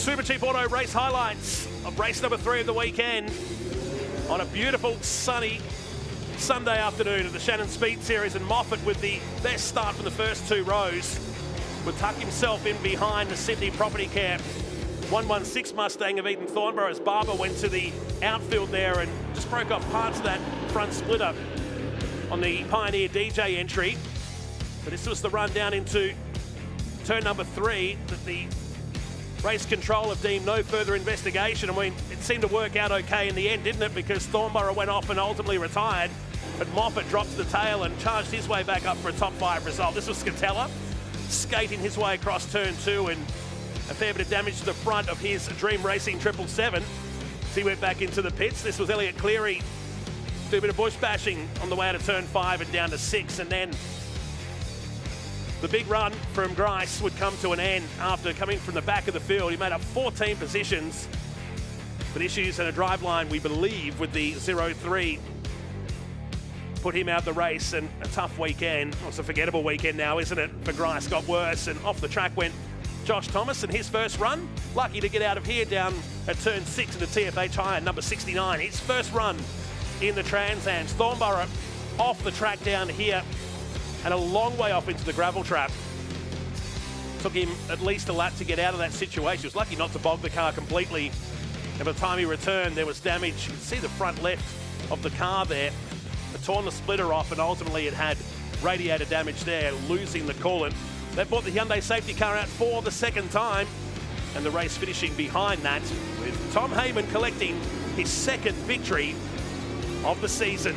Super Cheap Auto race highlights of race number 3 of the weekend on a beautiful sunny Sunday afternoon at the Shannon Speed Series, and Moffat with the best start from the first 2 rows would tuck himself in behind the Sydney Property Care 116 Mustang of Ethan Thornborough as Barber went to the outfield there and just broke off parts of that front splitter on the Pioneer DJ entry. But this was the run down into turn number 3 that the race control have deemed no further investigation. I mean, it seemed to work out okay in the end, didn't it? Because Thornborough went off and ultimately retired, but Moffat dropped to the tail and charged his way back up for a top 5 result. This was Scatella skating his way across turn 2 and a fair bit of damage to the front of his Dream Racing 777 as he went back into the pits. This was Elliot Cleary, do a bit of bush bashing on the way out of turn 5 and down to 6, and then the big run from Grice would come to an end after coming from the back of the field. He made up 14 positions, but issues and a drive line, we believe, with the 0-3 put him out the race, and a tough weekend. Well, it's a forgettable weekend now, isn't it, for Grice? Got worse, and off the track went Josh Thomas in his first run. Lucky to get out of here down at turn 6 in the TFH high, number 69. His first run in the Trans Ams. Thornborough off the track down here and a long way off into the gravel trap. Took him at least a lap to get out of that situation. He was lucky not to bog the car completely. And by the time he returned, there was damage. You can see the front left of the car there. It torn the splitter off, and ultimately it had radiator damage there, losing the coolant. That brought the Hyundai safety car out for the second time, and the race finishing behind that, with Tom Heyman collecting his second victory of the season.